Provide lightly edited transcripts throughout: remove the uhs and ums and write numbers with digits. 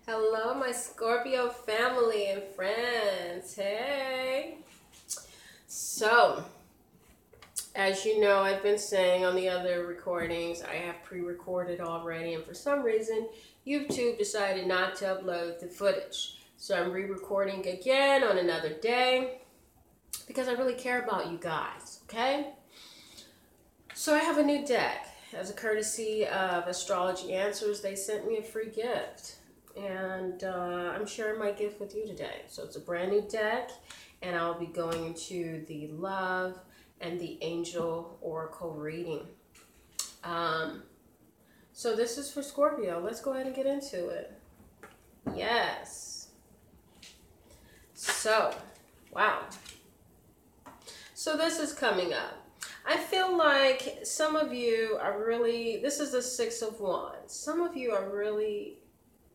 Hello, my Scorpio family and friends. Hey. So, as you know, I've been saying on the other recordings, I have pre-recorded already, and for some reason, YouTube decided not to upload the footage. So I'm re-recording again on another day because I really care about you guys, okay? So I have a new deck. As a courtesy of Astrology Answers, they sent me a free gift. And I'm sharing my gift with you today. So it's a brand new deck, and I'll be going into the love and the angel oracle reading. So this is for Scorpio. Let's go ahead and get into it. Yes. So, wow. So this is coming up. I feel like some of you are really, this is the Six of Wands. Some of you are really,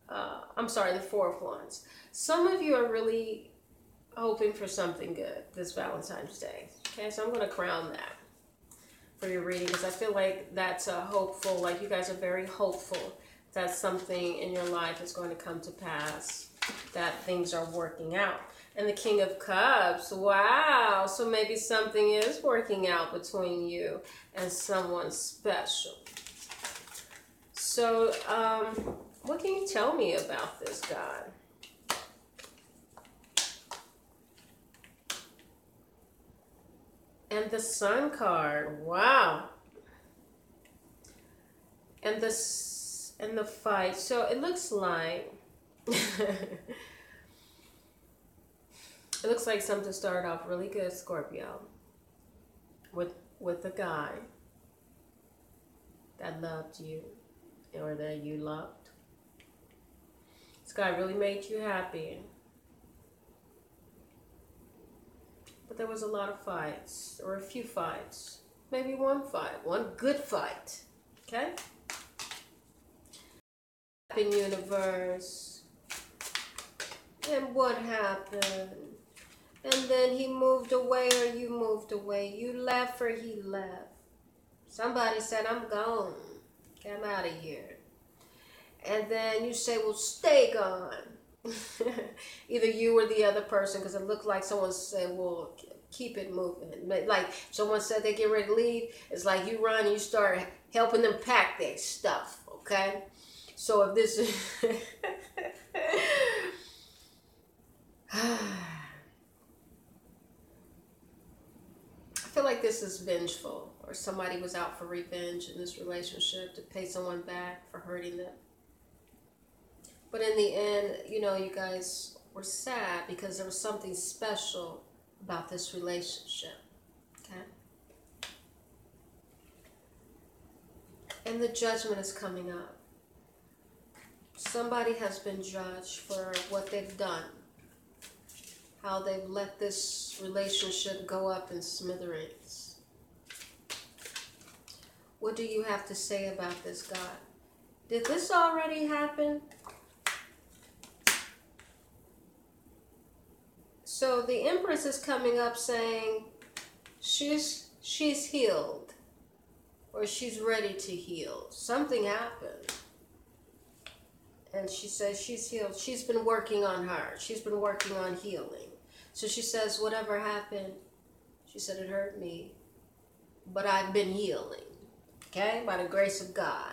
the Four of Wands. Some of you are really hoping for something good this Valentine's Day. Okay, so I'm going to crown that for your reading because I feel like that's a hopeful, like you guys are very hopeful that something in your life is going to come to pass, that things are working out. And the King of Cups, wow, so maybe something is working out between you and someone special. So, what can you tell me about this, God? And the Sun card, wow. And the fight. So it looks like it looks like something started off really good, Scorpio, with a guy that loved you or that you loved. This guy really made you happy. But there was a lot of fights, or a few fights. Maybe one fight, one good fight. Okay? In universe. And what happened? And then he moved away or you moved away. You left or he left. Somebody said, I'm gone. I'm out of here. And then you say, well, stay gone. Either you or the other person, because it looked like someone said, well, keep it moving. Like someone said they get ready to leave. It's like you run and you start helping them pack their stuff, okay? So if this is... I feel like this is vengeful, or somebody was out for revenge in this relationship to pay someone back for hurting them. But in the end, you know, you guys were sad because there was something special about this relationship, okay? And the judgment is coming up. Somebody has been judged for what they've done, how they've let this relationship go up in smithereens. What do you have to say about this, God? Did this already happen? So the Empress is coming up saying she's healed, or she's ready to heal. Something happened. And she says she's healed. She's been working on her. She's been working on healing. So she says, whatever happened, she said, it hurt me, but I've been healing, okay, by the grace of God.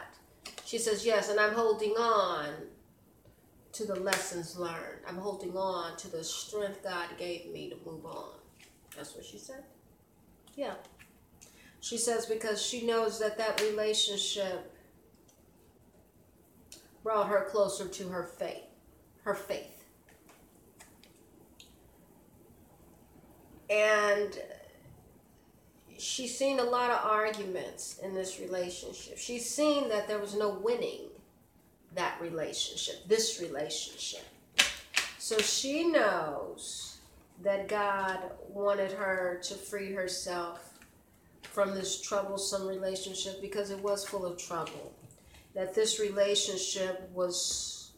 She says, yes, and I'm holding on to the lessons learned. I'm holding on to the strength God gave me to move on. That's what she said. Yeah. She says because she knows that that relationship brought her closer to her faith. Her faith. And she's seen a lot of arguments in this relationship. She's seen that there was no winning that relationship, this relationship. So she knows that God wanted her to free herself from this troublesome relationship because it was full of trouble. That this relationship was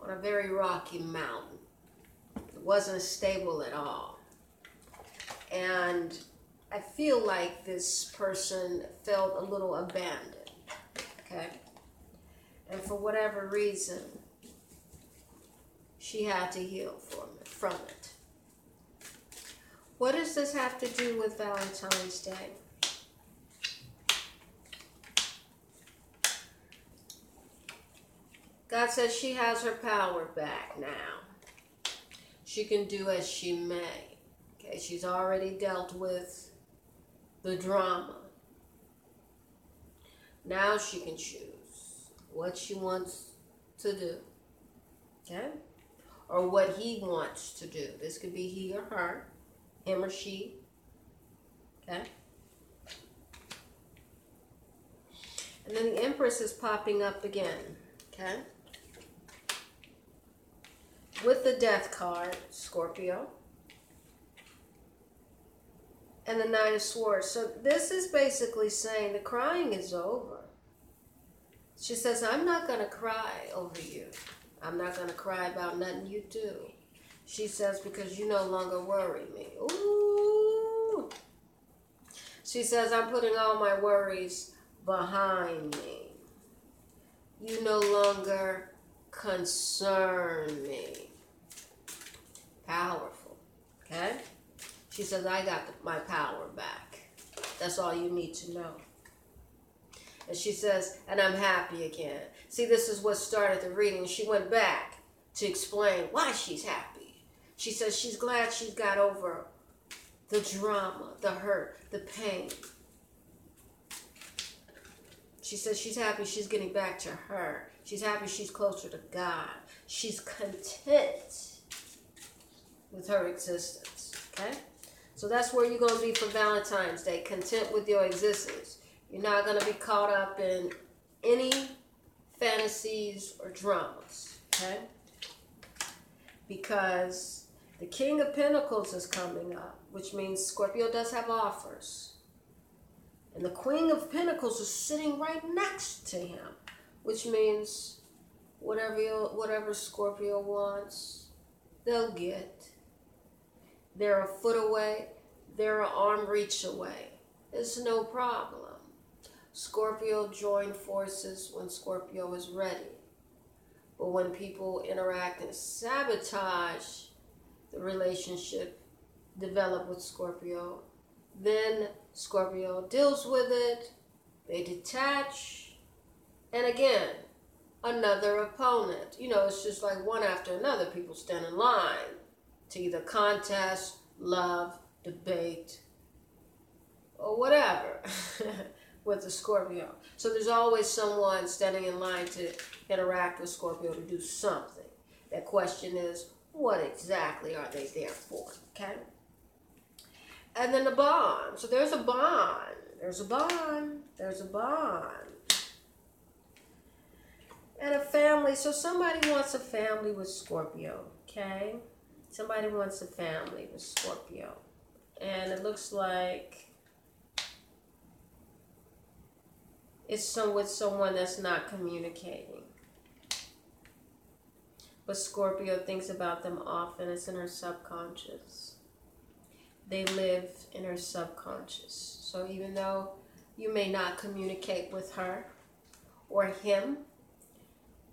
on a very rocky mountain. It wasn't stable at all. And I feel like this person felt a little abandoned, okay? And for whatever reason, she had to heal from it. What does this have to do with Valentine's Day? God says she has her power back now. She can do as she may. Okay, she's already dealt with the drama. Now she can choose what she wants to do. Okay? Or what he wants to do. This could be he or her, him or she. Okay? And then the Empress is popping up again. Okay? With the Death card, Scorpio. And the Nine of Swords. So this is basically saying the crying is over. She says, I'm not going to cry over you. I'm not going to cry about nothing you do. She says, because you no longer worry me. Ooh. She says, I'm putting all my worries behind me. You no longer concern me. Powerful. Okay? She says, I got my power back. That's all you need to know. And she says, and I'm happy again. See, this is what started the reading. She went back to explain why she's happy. She says she's glad she's got over the drama, the hurt, the pain. She says she's happy she's getting back to her. She's happy she's closer to God. She's content with her existence. Okay? So that's where you're going to be for Valentine's Day. Content with your existence. You're not going to be caught up in any fantasies or dramas. Okay? Because the King of Pentacles is coming up, which means Scorpio does have offers. And the Queen of Pentacles is sitting right next to him, which means whatever Scorpio wants, they'll get. They're a foot away. They're an arm reach away. It's no problem. Scorpio joined forces when Scorpio is ready. But when people interact and sabotage the relationship developed with Scorpio, then Scorpio deals with it. They detach. And again, another opponent. You know, it's just like one after another. People stand in line to either contest, love, debate, or whatever with the Scorpio. So there's always someone standing in line to interact with Scorpio to do something. That question is, what exactly are they there for? Okay? And then the bond. So there's a bond. There's a bond. There's a bond. And a family. So somebody wants a family with Scorpio. Okay? Somebody wants a family with Scorpio. And it looks like it's with someone that's not communicating. But Scorpio thinks about them often. It's in her subconscious. They live in her subconscious. So even though you may not communicate with her or him,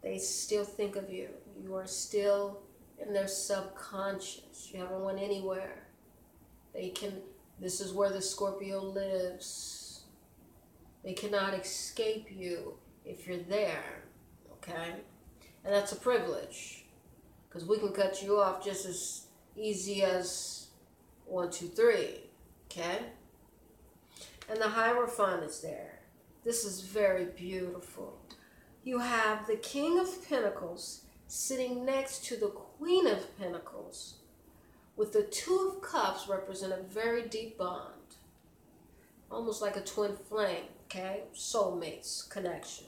they still think of you. You are still in their subconscious. You haven't went anywhere. This is where the Scorpio lives. They cannot escape you if you're there. Okay? And that's a privilege. Because we can cut you off just as easy as 1, 2, 3. Okay? And the Hierophant is there. This is very beautiful. You have the King of Pentacles sitting next to the Queen of Pentacles, with the Two of Cups represent a very deep bond. Almost like a twin flame, okay? Soulmates connection.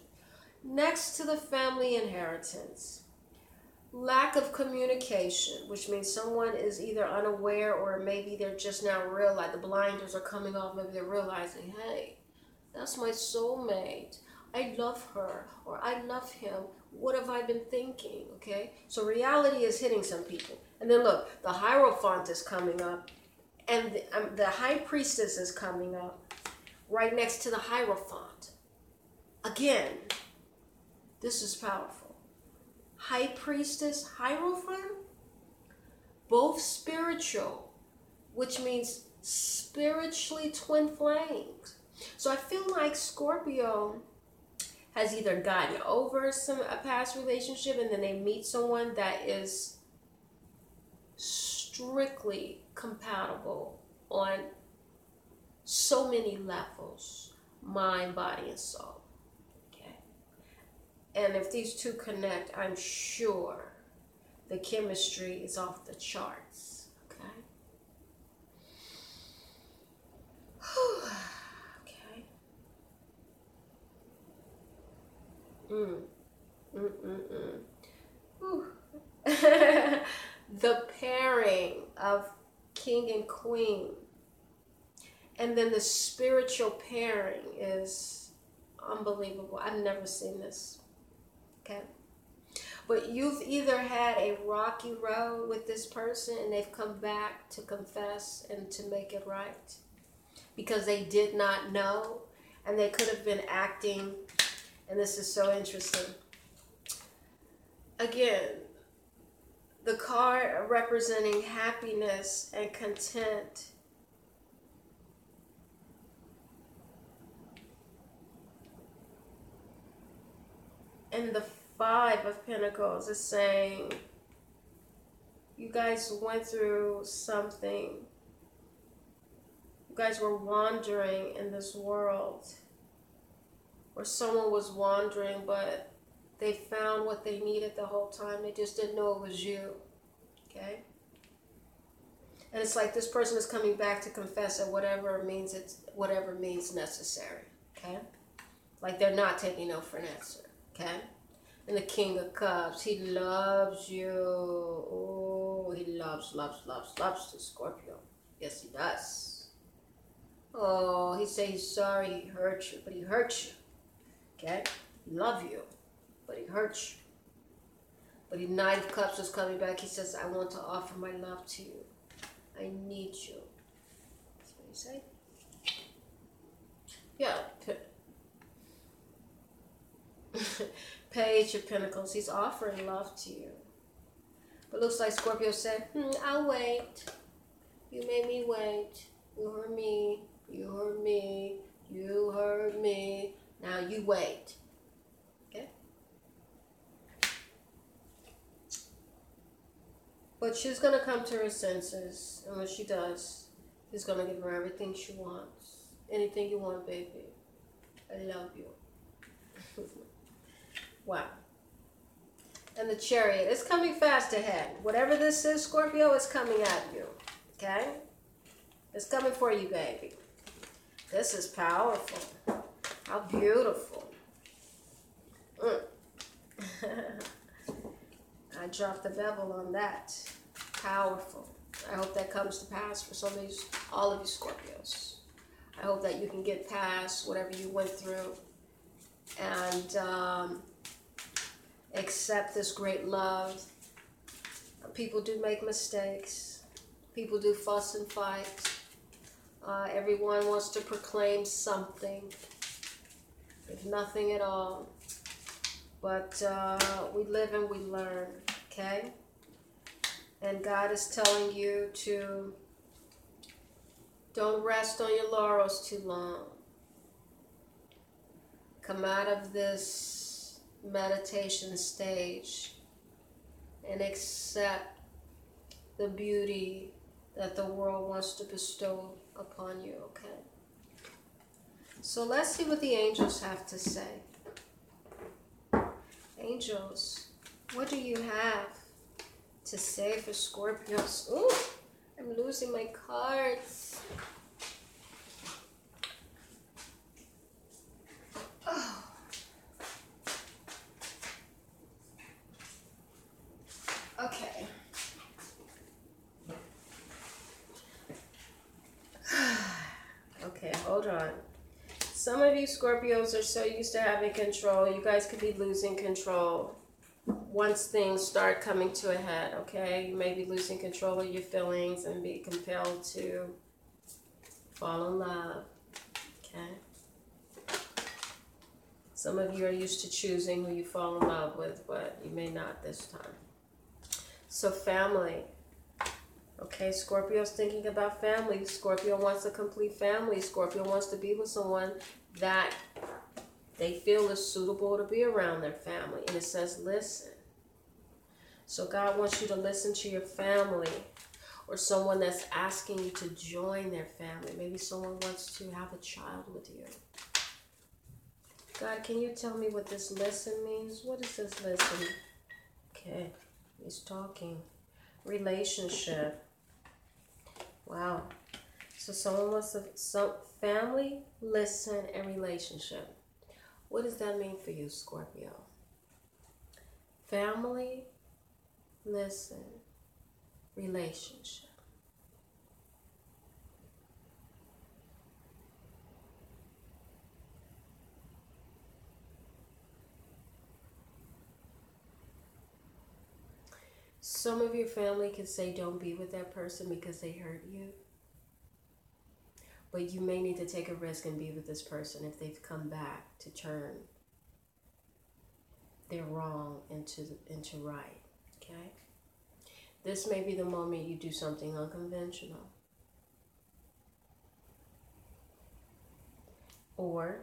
Next to the family inheritance. Lack of communication, which means someone is either unaware or maybe they're just now realizing, the blinders are coming off, maybe they're realizing, hey, that's my soulmate. I love her or I love him. What have I been thinking? Okay, so reality is hitting some people. And then look, the Hierophant is coming up and the High Priestess is coming up right next to the Hierophant. Again, This is powerful. High Priestess, Hierophant, both spiritual, which means spiritually twin flames. So I feel like Scorpio has either gotten over a past relationship and then they meet someone that is strictly compatible on so many levels, mind, body, and soul. Okay. And if these two connect, I'm sure the chemistry is off the charts. Okay. Okay. The pairing of king and queen, and then the spiritual pairing is unbelievable. I've never seen this. Okay. But you've either had a rocky road with this person and they've come back to confess and to make it right because they did not know, and they could have been acting, and this is so interesting. Again, the card representing happiness and content. And the Five of Pentacles is saying you guys went through something. You guys were wandering in this world, or someone was wandering, but they found what they needed the whole time. They just didn't know it was you. Okay? And it's like this person is coming back to confess that whatever means necessary. Okay? Like they're not taking no for an answer. Okay? And the King of Cups, he loves you. Oh, he loves the Scorpio. Yes, he does. Oh, he said he's sorry he hurt you, but he hurt you. Okay? He loves you, but he hurt you. But the Knight of Cups is coming back. He says, I want to offer my love to you. I need you. That's what he said. Yeah. Page of Pentacles. He's offering love to you. But looks like Scorpio said, I'll wait. You made me wait. You heard me. You heard me. You heard me. Now you wait. Okay? But she's going to come to her senses. And when she does, he's going to give her everything she wants. Anything you want, baby. I love you. Wow. And the Chariot is coming fast ahead. Whatever this is, Scorpio, is coming at you. Okay? It's coming for you, baby. This is powerful. How beautiful. I dropped the bevel on that. Powerful. I hope that comes to pass for all of you Scorpios. I hope that you can get past whatever you went through and accept this great love. People do make mistakes. People do fuss and fight. Everyone wants to proclaim something, if nothing at all. But we live and we learn, okay? And God is telling you to don't rest on your laurels too long. Come out of this meditation stage and accept the beauty that the world wants to bestow upon you, okay? So let's see what the angels have to say. Angels, what do you have to say for Scorpios? Ooh, I'm losing my cards. Oh. Okay. Okay, hold on. Some of you Scorpios are so used to having control, you guys could be losing control once things start coming to a head, okay? You may be losing control of your feelings and be compelled to fall in love, okay? Some of you are used to choosing who you fall in love with, but you may not this time. So family. Okay, Scorpio's thinking about family. Scorpio wants a complete family. Scorpio wants to be with someone that they feel is suitable to be around their family. And it says, listen. So God wants you to listen to your family, or someone that's asking you to join their family. Maybe someone wants to have a child with you. God, can you tell me what this listen means? What is this listen? Okay, he's talking. Relationship. Wow. So someone wants to, family, listen, and relationship. What does that mean for you, Scorpio? Family, listen, relationship. Some of your family can say don't be with that person because they hurt you. But you may need to take a risk and be with this person if they've come back to turn their wrong into right. Okay? This may be the moment you do something unconventional. Or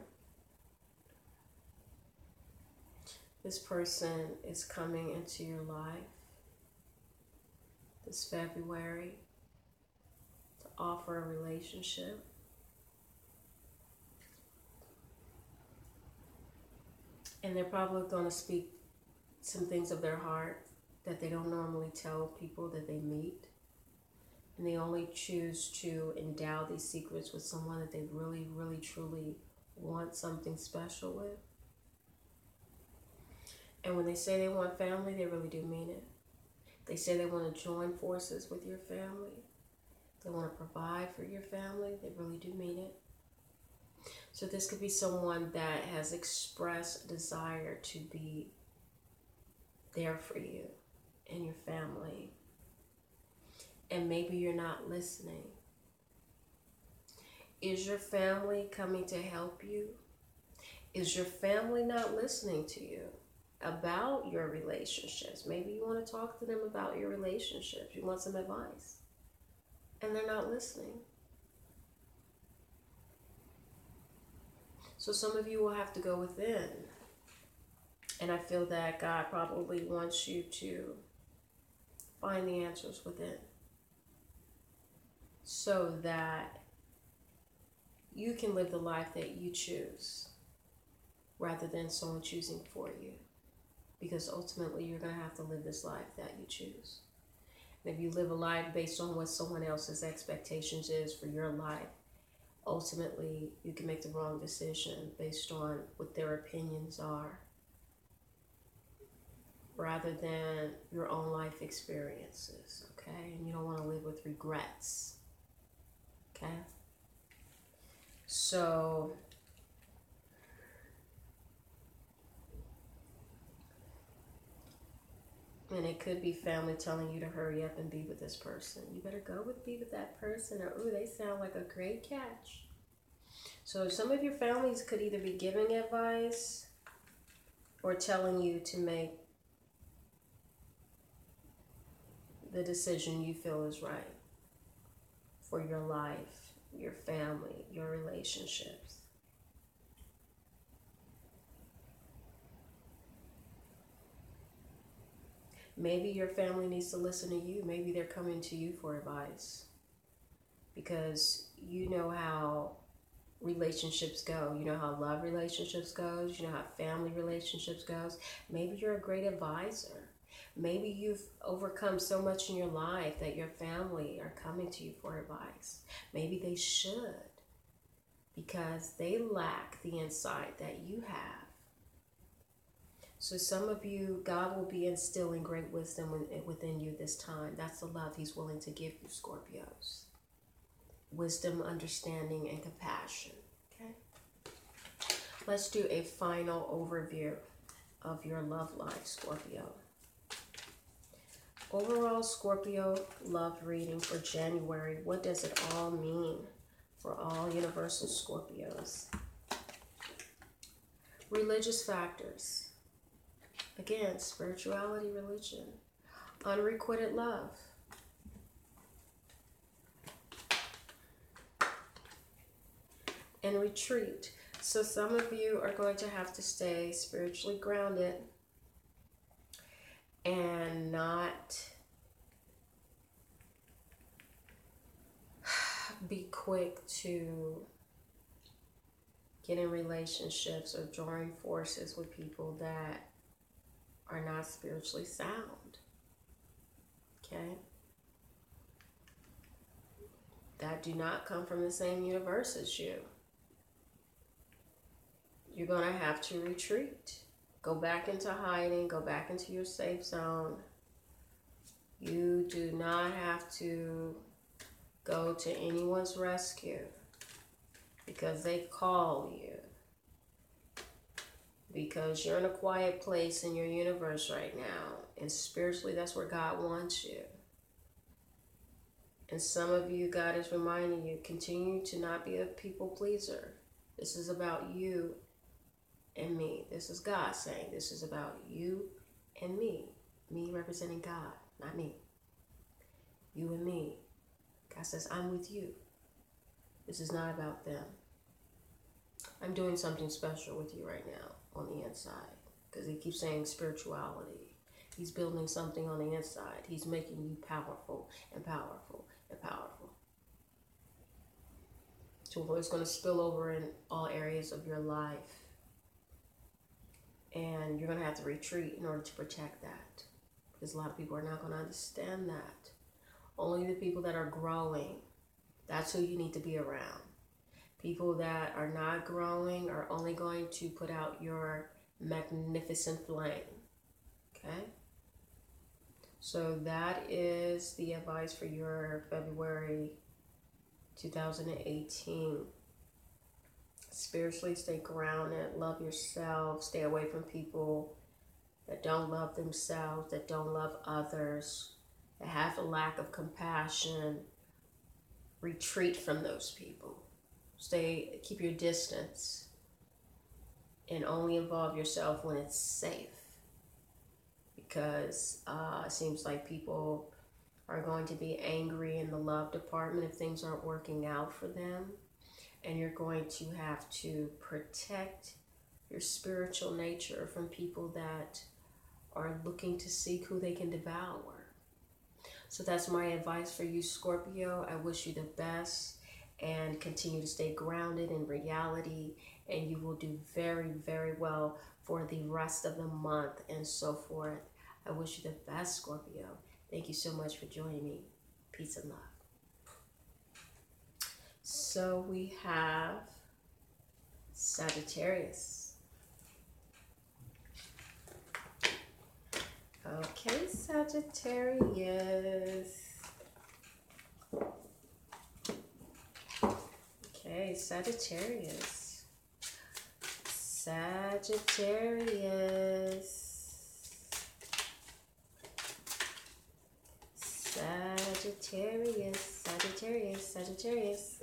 this person is coming into your life this February to offer a relationship. And they're probably going to speak some things of their heart that they don't normally tell people that they meet. And they only choose to endow these secrets with someone that they really, really, truly want something special with. And when they say they want family, they really do mean it. They say they want to join forces with your family. They want to provide for your family. They really do mean it. So this could be someone that has expressed desire to be there for you and your family. And maybe you're not listening. Is your family coming to help you? Is your family not listening to you about your relationships? Maybe you want to talk to them about your relationships. You want some advice. And they're not listening. So some of you will have to go within. And I feel that God probably wants you to find the answers within, so that you can live the life that you choose rather than someone choosing for you. Because ultimately you're going to have to live this life that you choose. And if you live a life based on what someone else's expectations is for your life, ultimately you can make the wrong decision based on what their opinions are, rather than your own life experiences, okay? And you don't want to live with regrets, okay? So, and it could be family telling you to hurry up and be with this person. You better be with that person, or, ooh, they sound like a great catch. So some of your families could either be giving advice or telling you to make the decision you feel is right for your life, your family, your relationships. Maybe your family needs to listen to you. Maybe they're coming to you for advice, because you know how relationships go. You know how love relationships goes. You know how family relationships goes. Maybe you're a great advisor. Maybe you've overcome so much in your life that your family are coming to you for advice. Maybe they should, because they lack the insight that you have. So some of you, God will be instilling great wisdom within you this time. That's the love He's willing to give you, Scorpios. Wisdom, understanding, and compassion. Okay? Let's do a final overview of your love life, Scorpio. Overall, Scorpio love reading for January. What does it all mean for all universal Scorpios? Religious factors. Again, spirituality, religion. Unrequited love. And retreat. So some of you are going to have to stay spiritually grounded and not be quick to get in relationships or join forces with people that are not spiritually sound. Okay? That do not come from the same universe as you. You're going to have to retreat. Go back into hiding. Go back into your safe zone. You do not have to go to anyone's rescue because they call you. Because you're in a quiet place in your universe right now. And spiritually, that's where God wants you. And some of you, God is reminding you, continue to not be a people pleaser. This is about you and me. This is God saying, this is about you and me. Me representing God, not me. You and me. God says, I'm with you. This is not about them. I'm doing something special with you right now on the inside. Because he keeps saying spirituality. He's building something on the inside. He's making you powerful and powerful and powerful. So it's going to spill over in all areas of your life. And you're going to have to retreat in order to protect that. Because a lot of people are not going to understand that. Only the people that are growing, that's who you need to be around. People that are not growing are only going to put out your magnificent flame. Okay? So that is the advice for your February 2018. Spiritually, stay grounded, love yourself, stay away from people that don't love themselves, that don't love others, that have a lack of compassion. Retreat from those people. Keep your distance and only involve yourself when it's safe. Because it seems like people are going to be angry in the love department if things aren't working out for them. And you're going to have to protect your spiritual nature from people that are looking to seek who they can devour. So that's my advice for you, Scorpio. I wish you the best and continue to stay grounded in reality. And you will do very, very well for the rest of the month and so forth. I wish you the best, Scorpio. Thank you so much for joining me. Peace and love. So we have Sagittarius. Okay, Sagittarius. Okay, Sagittarius. Sagittarius. Sagittarius, Sagittarius, Sagittarius.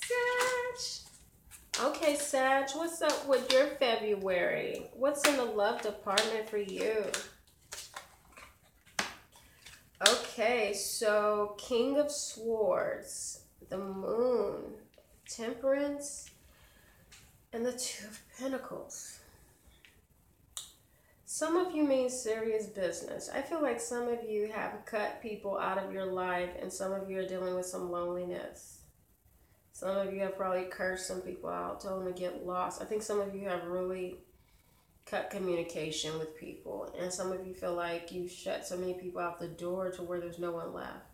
Sag. Okay, Sag, what's up with your February? What's in the love department for you? Okay, so King of Swords, the Moon, Temperance, and the Two of Pentacles. Some of you mean serious business. I feel like some of you have cut people out of your life and some of you are dealing with some loneliness. Some of you have probably cursed some people out, told them to get lost. I think some of you have really cut communication with people. And some of you feel like you shut so many people out the door to where there's no one left.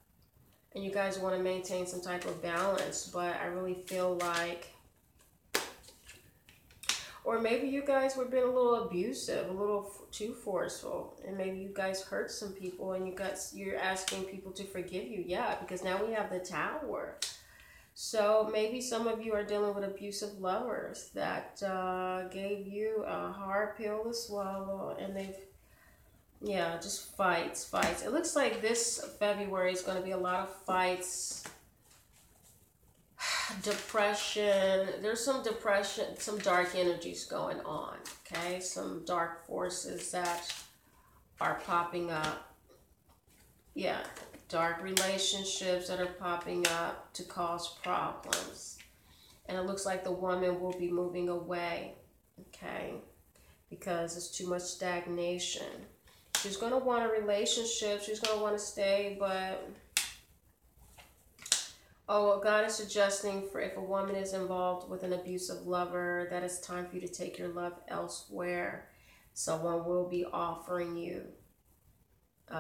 And you guys want to maintain some type of balance, but I really feel like, or maybe you guys were being a little abusive, a little too forceful, and maybe you guys hurt some people and you're asking people to forgive you. Yeah, because now we have the Tower. So maybe some of you are dealing with abusive lovers that gave you a hard pill to swallow, and they've, yeah, just fights. It looks like this February is going to be a lot of fights depression. There's some depression, some dark energies going on, okay? Some dark forces that are popping up. Yeah, dark relationships that are popping up to cause problems. And it looks like the woman will be moving away, okay? Because it's too much stagnation. She's going to want a relationship. She's going to want to stay, but... Oh, God is suggesting for if a woman is involved with an abusive lover, that it's time for you to take your love elsewhere. Someone will be offering you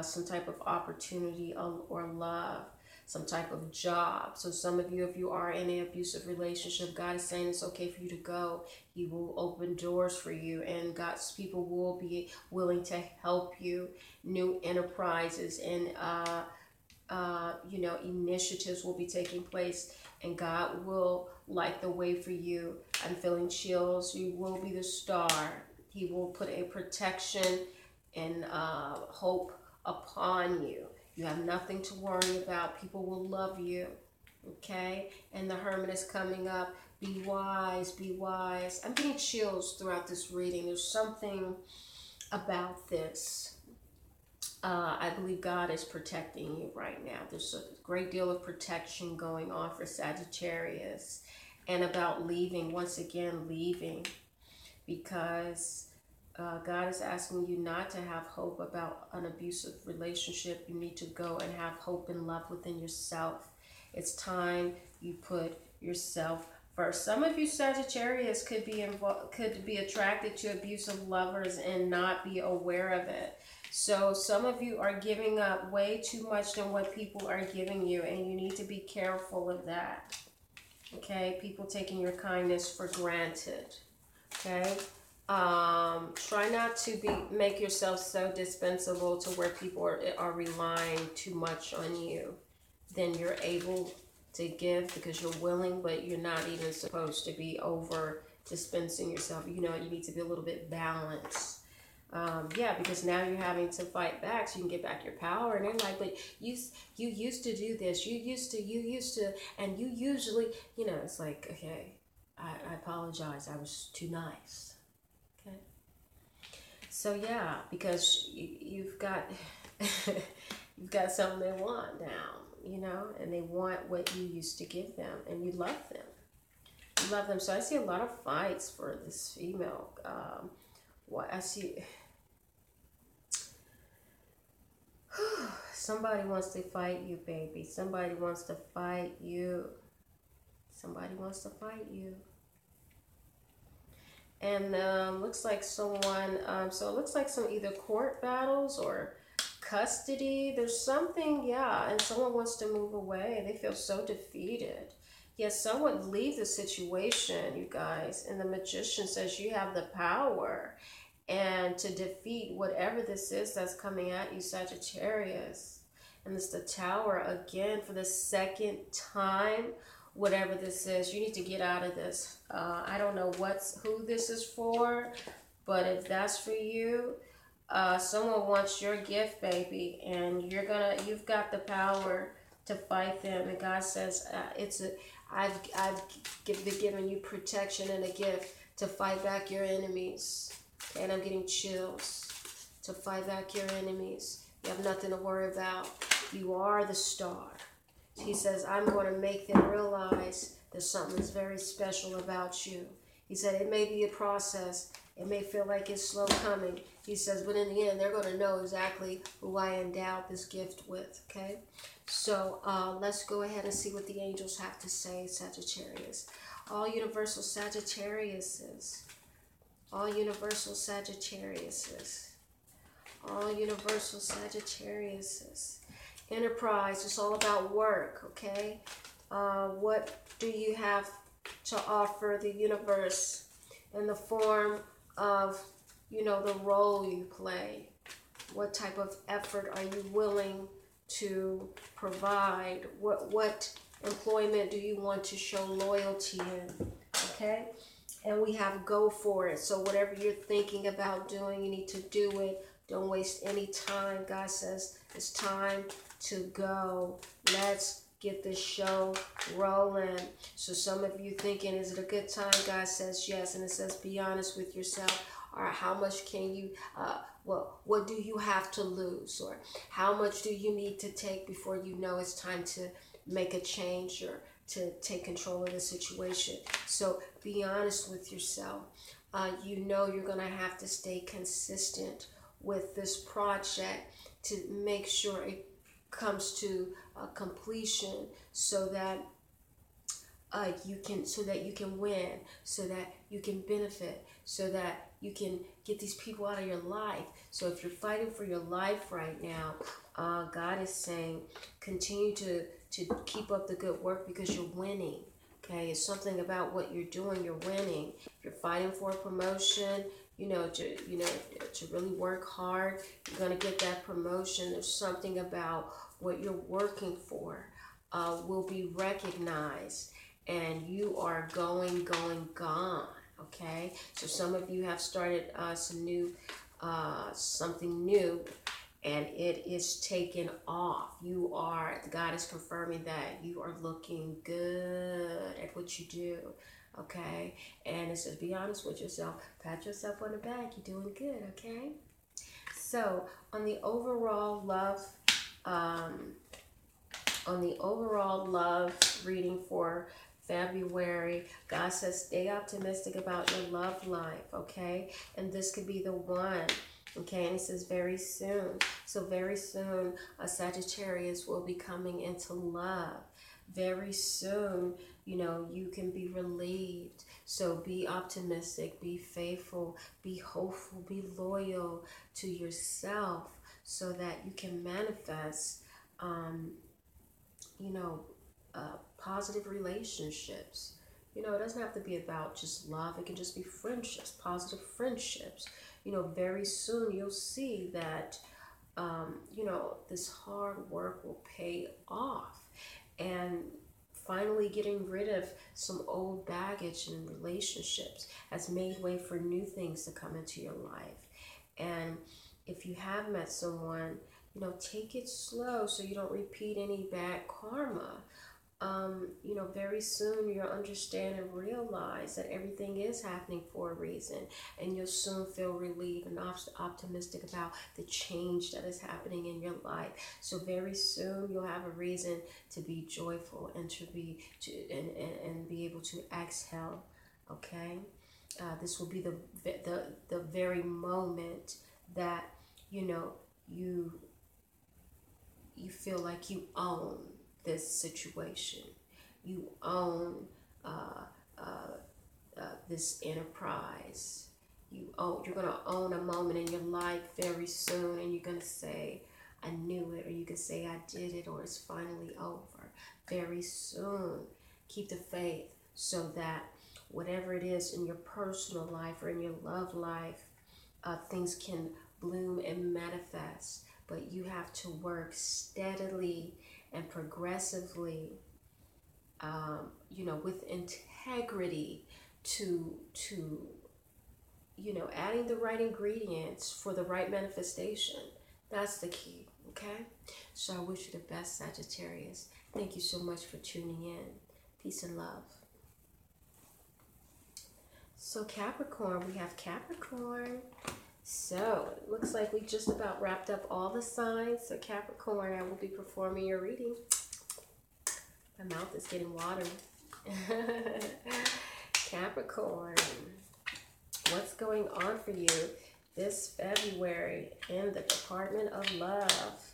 some type of opportunity or love, some type of job. So some of you, if you are in an abusive relationship, God is saying it's okay for you to go. He will open doors for you, and God's people will be willing to help you. New enterprises and initiatives will be taking place, and God will light the way for you. I'm feeling chills. You will be the star. He will put a protection and hope upon you. You have nothing to worry about. People will love you, okay? And the Hermit is coming up. Be wise, be wise. I'm getting chills throughout this reading. There's something about this. I believe God is protecting you right now. There's a great deal of protection going on for Sagittarius. And about leaving, once again, leaving. Because God is asking you not to have hope about an abusive relationship. You need to go and have hope and love within yourself. It's time you put yourself first. Some of you Sagittarius could be attracted to abusive lovers and not be aware of it. So some of you are giving up way too much than what people are giving you, and you need to be careful of that. Okay, people taking your kindness for granted. Okay, try not to make yourself so dispensable to where people are relying too much on you. Then you're able to give because you're willing, but you're not even supposed to be over dispensing yourself. You know, you need to be a little bit balanced. Yeah, because now you're having to fight back so you can get back your power. And they're like, but you used to do this. You used to, and you usually, it's like, okay, I apologize. I was too nice. Okay. So yeah, because you've got, you've got something they want now, and they want what you used to give them, and you love them. You love them. So I see a lot of fights for this female. What I see. Somebody wants to fight you, baby. Somebody wants to fight you. Somebody wants to fight you. And looks like someone, so it looks like some either court battles or custody. There's something, yeah, and someone wants to move away. They feel so defeated. Yes, someone leave the situation, you guys. And the Magician says you have the power and to defeat whatever this is that's coming at you, Sagittarius. And it's the Tower again for the second time. Whatever this is, you need to get out of this. I don't know who this is for, but if that's for you, someone wants your gift, baby, and you've got the power to fight them. And God says, I've given you protection and a gift to fight back your enemies. And I'm getting chills. To fight back your enemies. You have nothing to worry about. You are the star. He says, I'm going to make them realize there's something that's very special about you. He said, it may be a process. It may feel like it's slow coming. He says, but in the end, they're going to know exactly who I endowed this gift with, okay? So let's go ahead and see what the angels have to say, Sagittarius. All universal Sagittariuses. All universal Sagittariuses. All universal Sagittariuses. Enterprise, it's all about work, okay? What do you have to offer the universe in the form of, the role you play? What type of effort are you willing to provide? What employment do you want to show loyalty in, okay? And we have go for it. So whatever you're thinking about doing, you need to do it. Don't waste any time. God says it's time to go. Let's get this show rolling. So some of you thinking, is it a good time? God says yes. And it says, be honest with yourself. Or how much can you, what do you have to lose? Or how much do you need to take before you know it's time to make a change or to take control of the situation? So be honest with yourself. You know you're going to have to stay consistent with this project to make sure it comes to completion, so that you can win, so that you can benefit, so that you can get these people out of your life. So if you're fighting for your life right now, God is saying continue to keep up the good work, because you're winning. Okay, it's something about what you're doing. You're winning. If you're fighting for a promotion, to really work hard, you're gonna get that promotion. There's something about what you're working for will be recognized, and you are gone. Okay, so some of you have started something new, and it is taken off. God is confirming that you are looking good at what you do. Okay, and it says, be honest with yourself, pat yourself on the back, you're doing good. Okay, so on the overall love reading for February, God says stay optimistic about your love life. Okay, and this could be the one. Okay, and it says very soon. So very soon, a Sagittarius will be coming into love. Very soon, you can be relieved. So be optimistic, be faithful, be hopeful, be loyal to yourself, so that you can manifest, positive relationships. It doesn't have to be about just love. It can just be friendships, positive friendships. Very soon you'll see that, this hard work will pay off. And finally getting rid of some old baggage in relationships has made way for new things to come into your life. And if you have met someone, take it slow so you don't repeat any bad karma. Very soon you'll understand and realize that everything is happening for a reason, and you'll soon feel relieved and optimistic about the change that is happening in your life. So very soon you'll have a reason to be joyful and to be able to exhale. Okay, this will be the very moment that you feel like you own this situation. You own this enterprise. You're going to own a moment in your life very soon, and you're going to say, I knew it, or you can say, I did it, or it's finally over. Very soon. Keep the faith, so that whatever it is in your personal life or in your love life, things can bloom and manifest. But you have to work steadily and progressively, with integrity to adding the right ingredients for the right manifestation. That's the key, okay? So I wish you the best, Sagittarius. Thank you so much for tuning in. Peace and love. So Capricorn, we have Capricorn. So it looks like we just about wrapped up all the signs. So Capricorn, I will be performing your reading. My mouth is getting watery. Capricorn, what's going on for you this February in the Department of Love?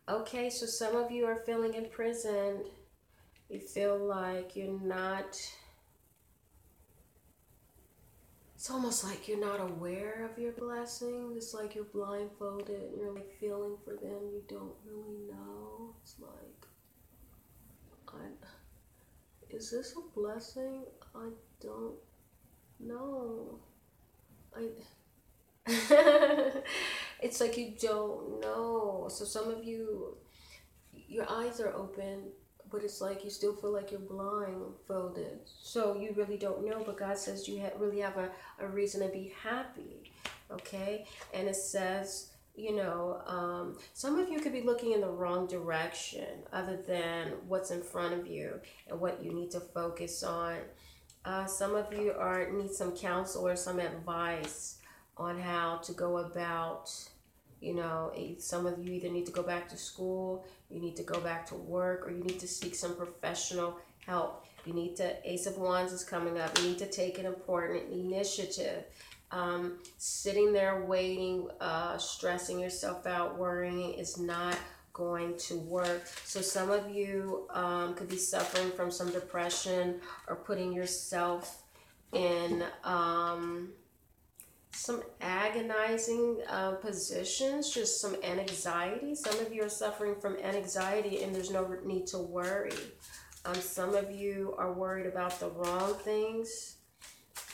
Okay, so some of you are feeling imprisoned. You feel like you're not... It's almost like you're not aware of your blessing. It's like you're blindfolded and you're like feeling for them. You don't really know. It's like, is this a blessing? I don't know. It's like you don't know. So some of you, your eyes are open, but it's like you still feel like you're blindfolded. So you really don't know, but God says you really have a reason to be happy, okay? And it says, some of you could be looking in the wrong direction other than what's in front of you and what you need to focus on. Some of you need some counsel or some advice on how to go about, some of you either need to go back to school, you need to go back to work, or you need to seek some professional help. You need to, Ace of Wands is coming up, you need to take an important initiative. Sitting there waiting, stressing yourself out, worrying is not going to work. So some of you could be suffering from some depression or putting yourself in some agonizing positions, just some anxiety. Some of you are suffering from anxiety and there's no need to worry. Some of you are worried about the wrong things.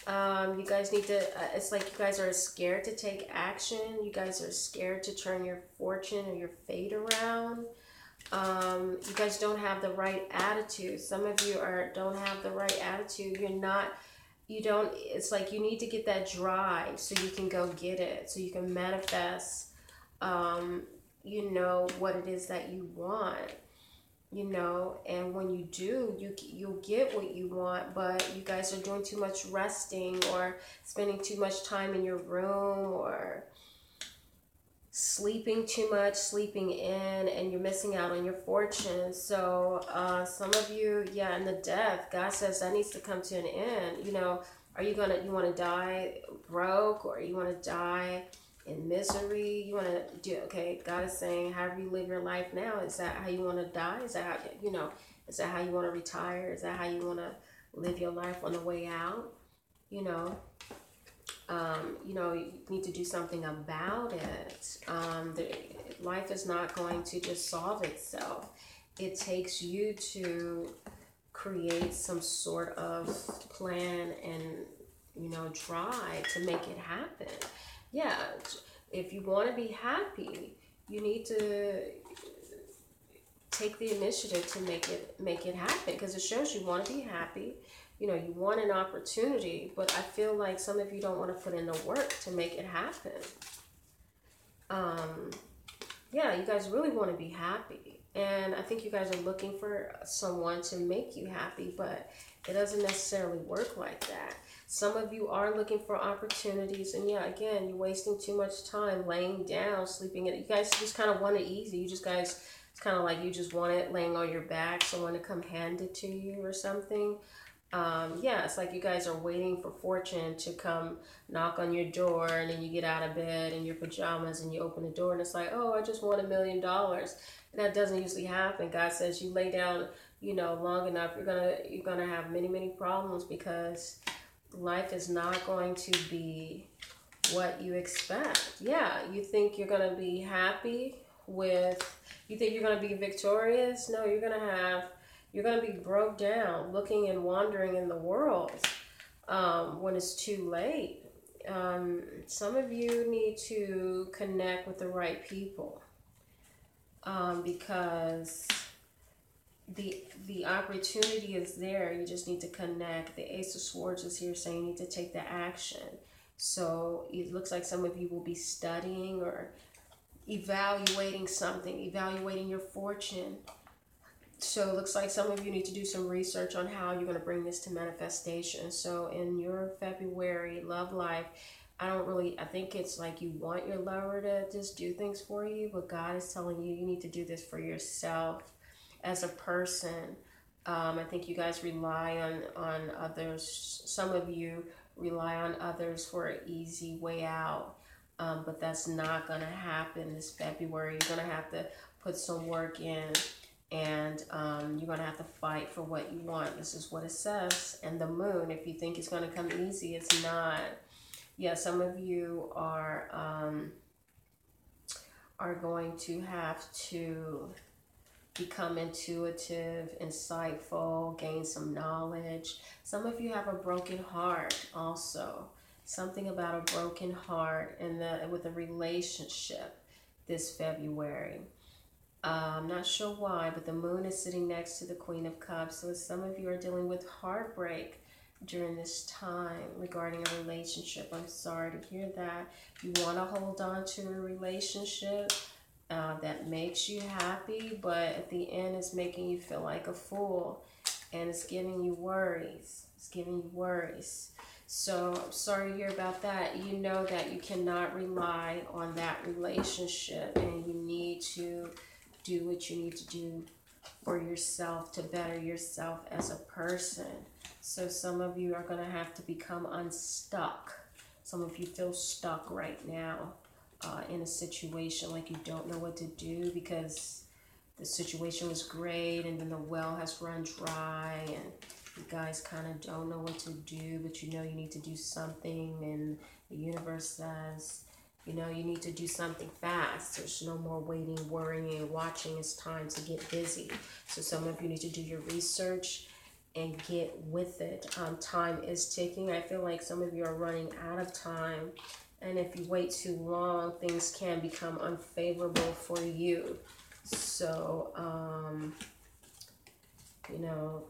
You guys need to, it's like you guys are scared to take action. You guys are scared to turn your fortune or your fate around. You guys don't have the right attitude. Some of you don't have the right attitude. It's like you need to get that drive so you can go get it, so you can manifest, what it is that you want. And when you do, you'll get what you want, but you guys are doing too much resting or spending too much time in your room or sleeping too much, sleeping in, and you're missing out on your fortune. So some of you, in the death, God says that needs to come to an end. You want to die broke, or you want to die in misery? You want to do, okay, God is saying, however you live your life now, is that how you want to die? Is that how, is that how you want to retire? Is that how you want to live your life on the way out? You need to do something about it. Life is not going to just solve itself. It takes you to create some sort of plan and, drive to make it happen. Yeah, if you want to be happy, you need to take the initiative to make it happen, because it shows you want to be happy. You want an opportunity, but I feel like some of you don't want to put in the work to make it happen. You guys really want to be happy, and I think you guys are looking for someone to make you happy, but it doesn't necessarily work like that. Some of you are looking for opportunities, and again, you're wasting too much time laying down, sleeping. You guys just kind of want it easy. It's kind of like you just want it laying on your back, someone to come hand it to you or something. It's like you guys are waiting for fortune to come knock on your door, and then you get out of bed in your pajamas and you open the door and it's like, oh, I just won $1 million. And that doesn't usually happen. God says you lay down, long enough, you're gonna have many, many problems, because life is not going to be what you expect. You think you're going to be happy you think you're going to be victorious? No, you're going to be broke down, looking and wandering in the world when it's too late. Some of you need to connect with the right people, because the opportunity is there. You just need to connect. The Ace of Swords is here saying you need to take the action. So it looks like some of you will be studying or evaluating something, evaluating your fortune. So it looks like some of you need to do some research on how you're going to bring this to manifestation. So in your February love life, I think it's like you want your lover to just do things for you, but God is telling you need to do this for yourself as a person. I think you guys rely on others. Some of you rely on others for an easy way out, but that's not going to happen this February. You're going to have to put some work in, and you're going to have to fight for what you want. This is what it says. And the moon, if you think it's going to come easy, it's not. Some of you are going to have to become intuitive, insightful, gain some knowledge. Some of you have a broken heart also. Something about a broken heart with a relationship this February. I'm not sure why, but the moon is sitting next to the Queen of Cups. So some of you are dealing with heartbreak during this time regarding a relationship. I'm sorry to hear that. You want to hold on to a relationship that makes you happy, but at the end it's making you feel like a fool, and it's giving you worries. It's giving you worries. So I'm sorry to hear about that. You know that you cannot rely on that relationship, and you need to do what you need to do for yourself to better yourself as a person. So some of you are going to have to become unstuck. Some of you feel stuck right now in a situation like you don't know what to do because the situation was great and then the well has run dry and you guys kind of don't know what to do, but you know you need to do something, and the universe says, you know, you need to do something fast. There's no more waiting, worrying, and watching. It's time to get busy. So some of you need to do your research and get with it. Time is ticking. I feel like some of you are running out of time. And if you wait too long, things can become unfavorable for you. So, you know,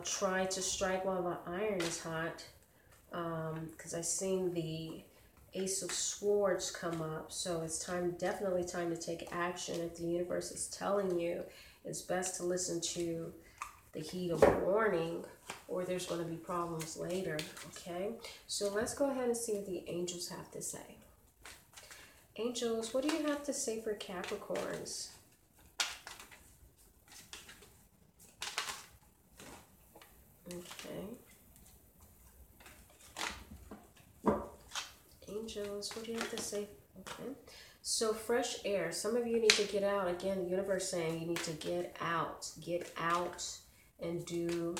try to strike while the iron is hot. Because I seen the Ace of Swords come up. So it's definitely time to take action. If the universe is telling you, it's best to listen to the heat of warning, or there's going to be problems later. Okay, so let's go ahead and see what the angels have to say. Angels, what do you have to say for Capricorns? Okay. Angels, what do you have to say? Okay. So fresh air. Some of you need to get out. Again, the universe saying you need to get out. Get out and do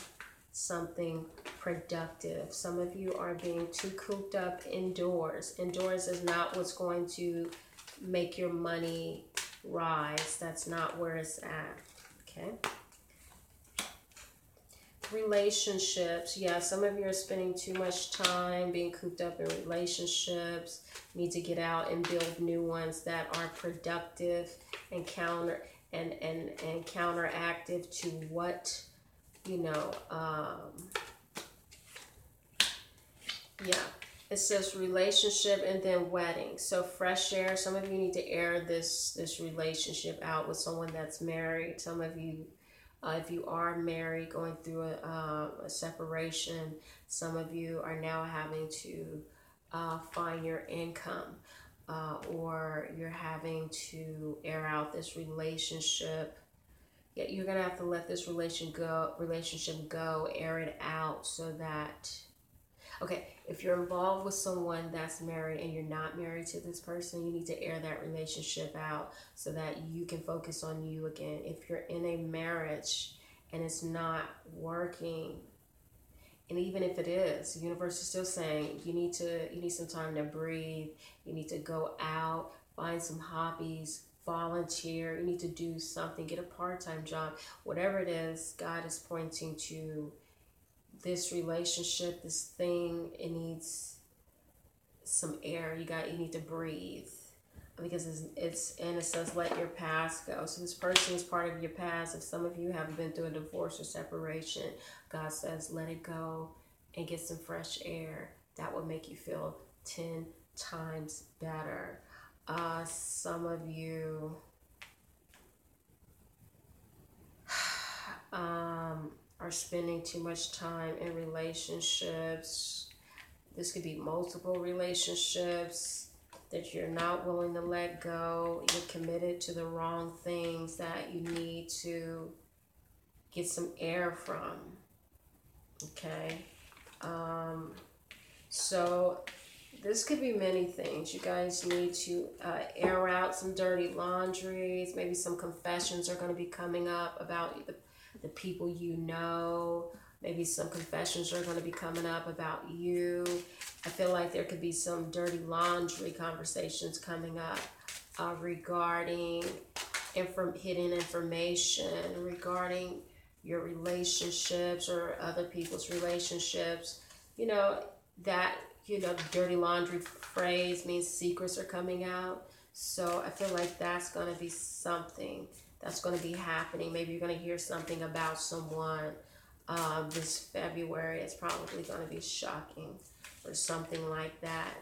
something productive. Some of you are being too cooped up indoors. Indoors is not what's going to make your money rise. That's not where it's at. Okay. Relationships. Yeah, some of you are spending too much time being cooped up in relationships. You need to get out and build new ones that are productive and counteractive to what, you know, yeah, it says relationship and then wedding. So fresh air. Some of you need to air this relationship out with someone that's married. Some of you, if you are married, going through a separation, some of you are now having to find your income, or you're having to air out this relationship. Yeah, you're gonna have to let this relationship go, air it out so that. Okay, if you're involved with someone that's married and you're not married to this person, you need to air that relationship out so that you can focus on you again. If you're in a marriage and it's not working, and even if it is, the universe is still saying you need some time to breathe. You need to go out, find some hobbies, volunteer. You need to do something, get a part-time job. Whatever it is, God is pointing to this relationship, this thing. It needs some air. You need to breathe, because it's and it says let your past go. So this person is part of your past. If some of you have been through a divorce or separation, God says let it go and get some fresh air. That will make you feel 10 times better. Some of you are spending too much time in relationships. This could be multiple relationships that you're not willing to let go. You're committed to the wrong things that you need to get some air from. Okay. So this could be many things. You guys need to air out some dirty laundries. Maybe some confessions are going to be coming up about the people you know. Maybe some confessions are going to be coming up about you. I feel like there could be some dirty laundry conversations coming up regarding hidden information, regarding your relationships or other people's relationships. You know, that, the dirty laundry phrase means secrets are coming out. So I feel like that's going to be something that's going to be happening. Maybe you're going to hear something about someone this February. It's probably going to be shocking or something like that.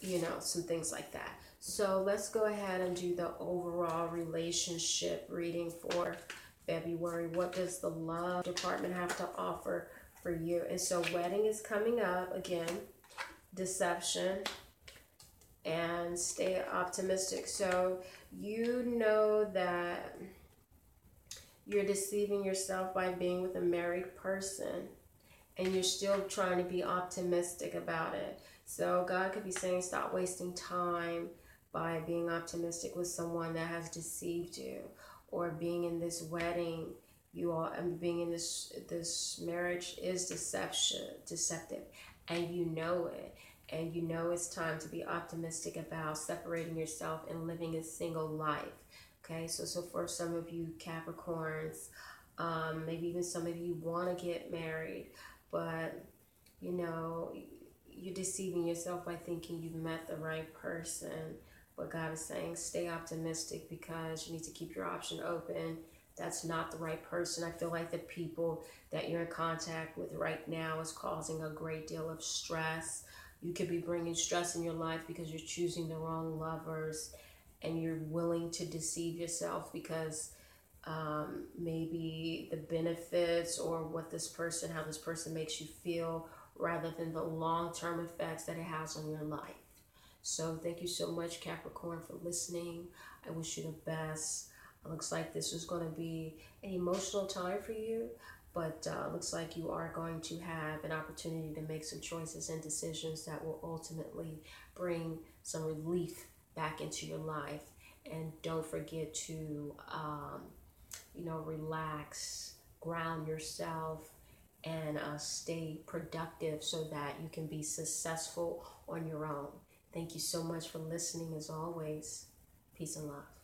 You know, some things like that. So let's go ahead and do the overall relationship reading for February. What does the love department have to offer for you? And so wedding is coming up again, deception, and stay optimistic. So you know that you're deceiving yourself by being with a married person, and you're still trying to be optimistic about it. So God could be saying stop wasting time by being optimistic with someone that has deceived you, or being in this wedding, you all, and being in this marriage is deceptive, and you know it. And you know it's time to be optimistic about separating yourself and living a single life. Okay, so for some of you Capricorns, maybe even some of you want to get married, but you know, you're deceiving yourself by thinking you've met the right person. But God is saying stay optimistic, because you need to keep your option open. That's not the right person. I feel like the people that you're in contact with right now is causing a great deal of stress. You could be bringing stress in your life because you're choosing the wrong lovers, and you're willing to deceive yourself because maybe the benefits or what this person, how this person makes you feel, rather than the long-term effects that it has on your life. So thank you so much, Capricorn, for listening. I wish you the best. It looks like this is going to be an emotional time for you, but looks like you are going to have an opportunity to make some choices and decisions that will ultimately bring some relief back into your life. And don't forget to, you know, relax, ground yourself, and stay productive so that you can be successful on your own. Thank you so much for listening as always. Peace and love.